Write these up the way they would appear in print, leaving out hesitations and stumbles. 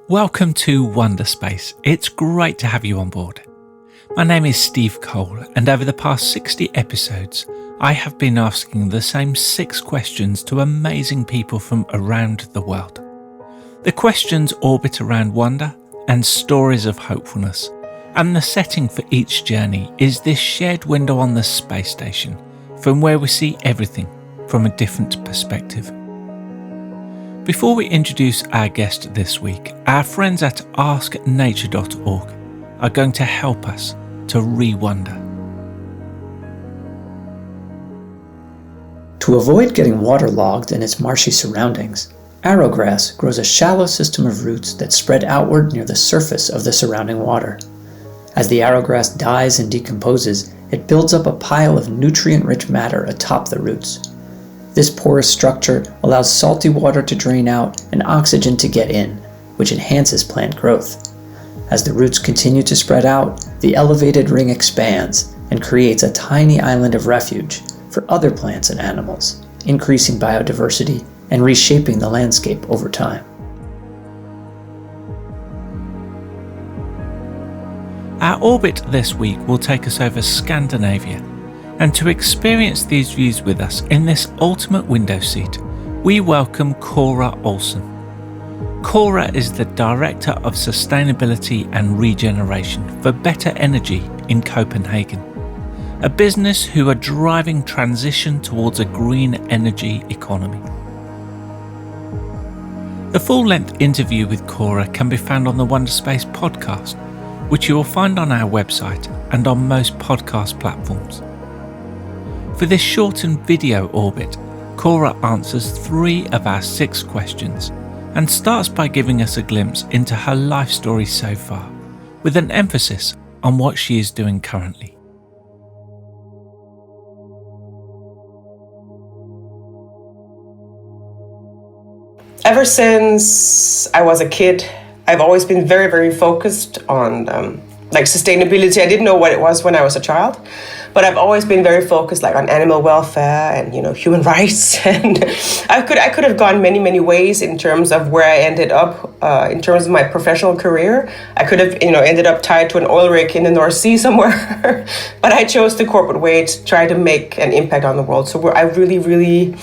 Welcome to Wonderspace. It's great to have you on board. My name is Steve Cole, and over the past 60 episodes, I have been asking the same 6 questions to amazing people from around the world. The questions orbit around wonder and stories of hopefulness, and the setting for each journey is this shared window on the space station, from where we see everything from a different perspective. Before we introduce our guest this week, our friends at asknature.org are going to help us to re-wonder. To avoid getting waterlogged in its marshy surroundings, arrowgrass grows a shallow system of roots that spread outward near the surface of the surrounding water. As the arrowgrass dies and decomposes, it builds up a pile of nutrient-rich matter atop the roots. This porous structure allows salty water to drain out and oxygen to get in, which enhances plant growth. As the roots continue to spread out, the elevated ring expands and creates a tiny island of refuge for other plants and animals, increasing biodiversity and reshaping the landscape over time. Our orbit this week will take us over Scandinavia, and to experience these views with us in this ultimate window seat, we welcome Cora Olsen. Cora is the Director of Sustainability and Regeneration for Better Energy in Copenhagen, a business who are driving transition towards a green energy economy. The full-length interview with Cora can be found on the Wonderspace podcast, which you will find on our website and on most podcast platforms. For this shortened video orbit, Cora answers 3 of our 6 questions and starts by giving us a glimpse into her life story so far, with an emphasis on what she is doing currently. Ever since I was a kid, I've always been very, very focused on sustainability. I didn't know what it was when I was a child, but I've always been very focused on animal welfare and human rights. And I could have gone many, many ways in terms of where I ended up in terms of my professional career. I could have ended up tied to an oil rig in the North Sea somewhere, but I chose the corporate way to try to make an impact on the world. So I really, really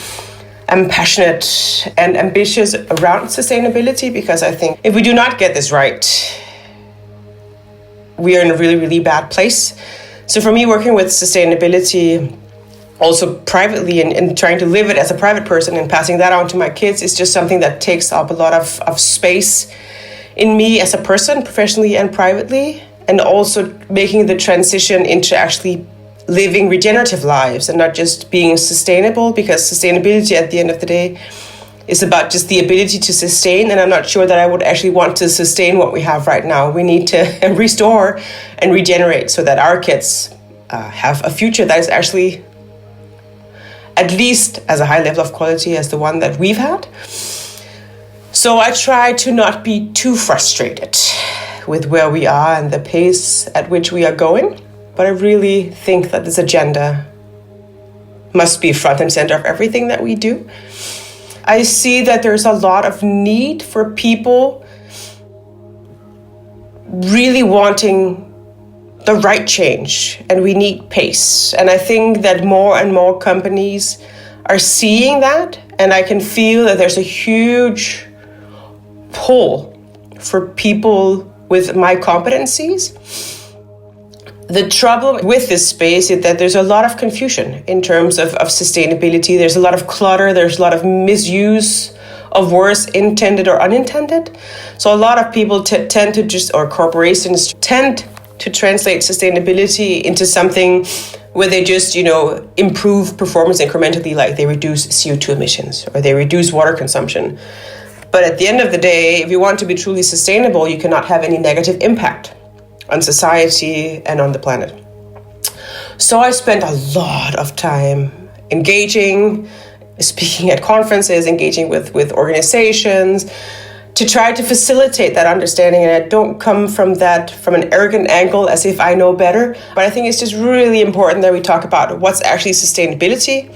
am passionate and ambitious around sustainability, because I think if we do not get this right, we are in a really, really bad place. So for me, working with sustainability also privately and trying to live it as a private person and passing that on to my kids is just something that takes up a lot of space in me as a person, professionally and privately, and also making the transition into actually living regenerative lives and not just being sustainable, because sustainability at the end of the day is about just the ability to sustain, and I'm not sure that I would actually want to sustain what we have right now. We need to restore and regenerate so that our kids have a future that is actually at least as a high level of quality as the one that we've had. So I try to not be too frustrated with where we are and the pace at which we are going, but I really think that this agenda must be front and center of everything that we do. I see that there's a lot of need for people really wanting the right change, and we need pace. And I think that more and more companies are seeing that, and I can feel that there's a huge pull for people with my competencies. The trouble with this space is that there's a lot of confusion in terms of sustainability. There's a lot of clutter. There's a lot of misuse of words, intended or unintended. So a lot of people tend to or corporations tend to translate sustainability into something where they just, improve performance incrementally, like they reduce CO2 emissions or they reduce water consumption. But at the end of the day, if you want to be truly sustainable, you cannot have any negative impact on society and on the planet. So I spent a lot of time engaging, speaking at conferences, engaging with organizations to try to facilitate that understanding. And I don't come from an arrogant angle as if I know better, but I think it's just really important that we talk about what's actually sustainability,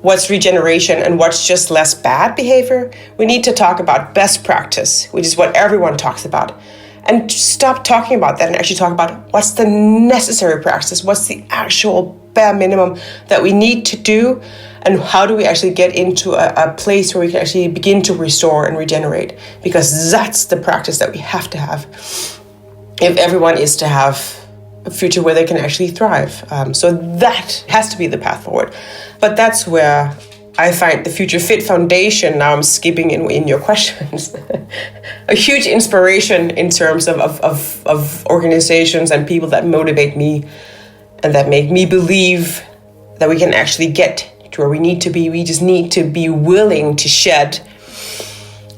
what's regeneration and what's just less bad behavior. We need to talk about best practice, which is what everyone talks about. And stop talking about that and actually talk about what's the necessary practice, what's the actual bare minimum that we need to do, and how do we actually get into a place where we can actually begin to restore and regenerate, because that's the practice that we have to have if everyone is to have a future where they can actually thrive. So that has to be the path forward. But that's where I find the Future Fit Foundation, now I'm skipping in your questions, a huge inspiration in terms of organizations and people that motivate me and that make me believe that we can actually get to where we need to be. We just need to be willing to shed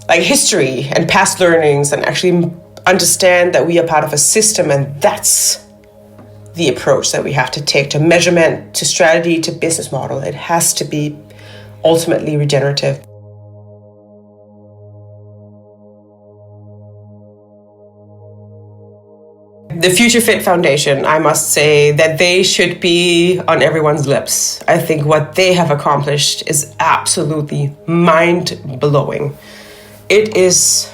like history and past learnings and actually understand that we are part of a system, and that's the approach that we have to take to measurement, to strategy, to business model. It has to be ultimately regenerative. The Future Fit Foundation, I must say that they should be on everyone's lips. I think what they have accomplished is absolutely mind-blowing. It is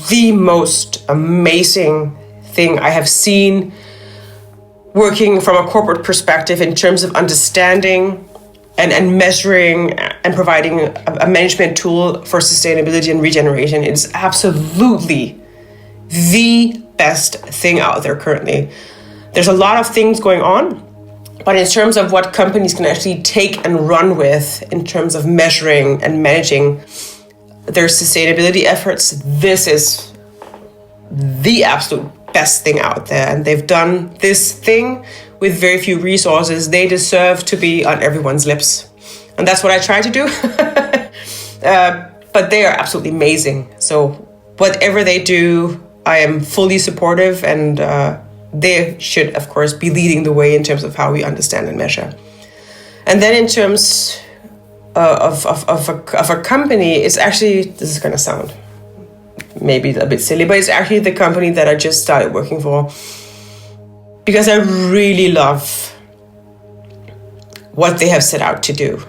the most amazing thing I have seen working from a corporate perspective in terms of understanding and measuring and providing a management tool for sustainability and regeneration. It's absolutely the best thing out there currently. There's a lot of things going on, but in terms of what companies can actually take and run with in terms of measuring and managing their sustainability efforts, this is the absolute best thing out there. And they've done this thing with very few resources. They deserve to be on everyone's lips. And that's what I try to do. But they are absolutely amazing. So whatever they do, I am fully supportive, and they should, of course, be leading the way in terms of how we understand and measure. And then in terms of a company, it's actually, this is going to sound maybe a bit silly, but it's actually the company that I just started working for, because I really love what they have set out to do.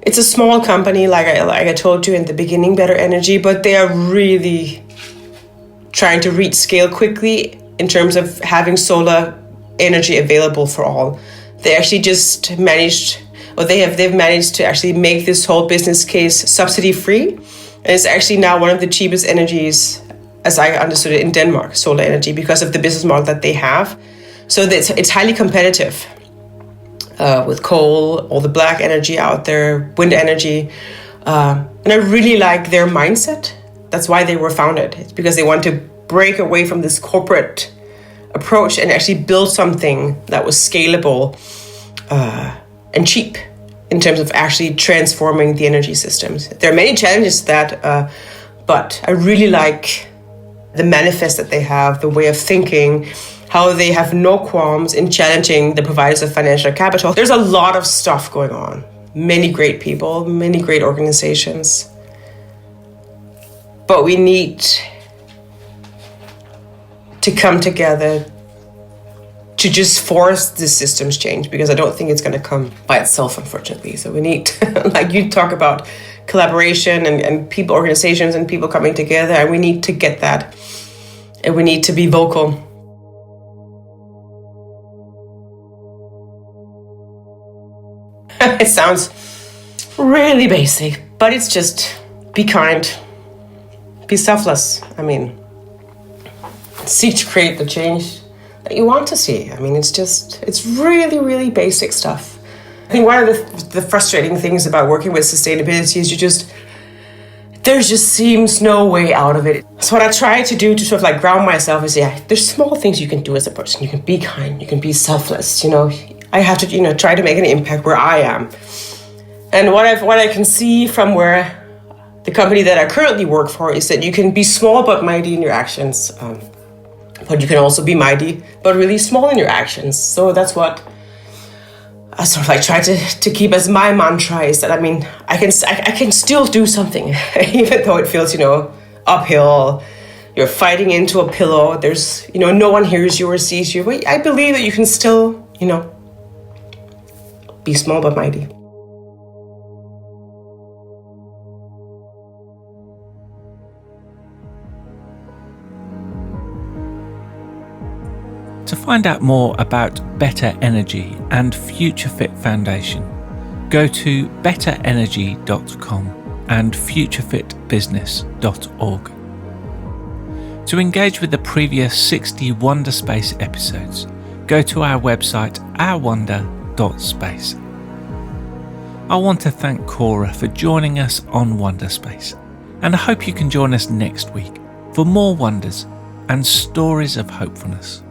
It's a small company, like I told you in the beginning, Better Energy, but they are really trying to reach scale quickly in terms of having solar energy available for all. They actually just managed, or they've managed to actually make this whole business case subsidy free. And it's actually now one of the cheapest energies, as I understood it, in Denmark, solar energy, because of the business model that they have. So it's highly competitive with coal, all the black energy out there, wind energy. And I really like their mindset. That's why they were founded. It's because they want to break away from this corporate approach and actually build something that was scalable and cheap in terms of actually transforming the energy systems. There are many challenges to that, but I really like the manifest that they have, the way of thinking, how they have no qualms in challenging the providers of financial capital. There's a lot of stuff going on. Many great people, many great organizations. But we need to come together to just force the systems change, because I don't think it's going to come by itself, unfortunately. So we need, like you talk about, collaboration and people, organizations and people coming together, and we need to get that. And we need to be vocal. It sounds really basic, but it's just be kind, be selfless. I mean, seek to create the change that you want to see. I mean, it's really, really basic stuff. I think one of the frustrating things about working with sustainability is there just seems no way out of it. So what I try to do to sort of like ground myself is, there's small things you can do as a person. You can be kind, you can be selfless, I have to, try to make an impact where I am. And what I can see from where the company that I currently work for is that you can be small but mighty in your actions. But you can also be mighty but really small in your actions. So that's what I sort of like try to keep as my mantra, is that, I mean, I can still do something, even though it feels, uphill. You're fighting into a pillow. There's, no one hears you or sees you. But I believe that you can still, be small but mighty. To find out more about Better Energy and Future Fit Foundation, go to betterenergy.com and futurefitbusiness.org. To engage with the previous 60 Wonderspace episodes, go to our website ourwonder.space. I want to thank Cora for joining us on Wonderspace, and I hope you can join us next week for more wonders and stories of hopefulness.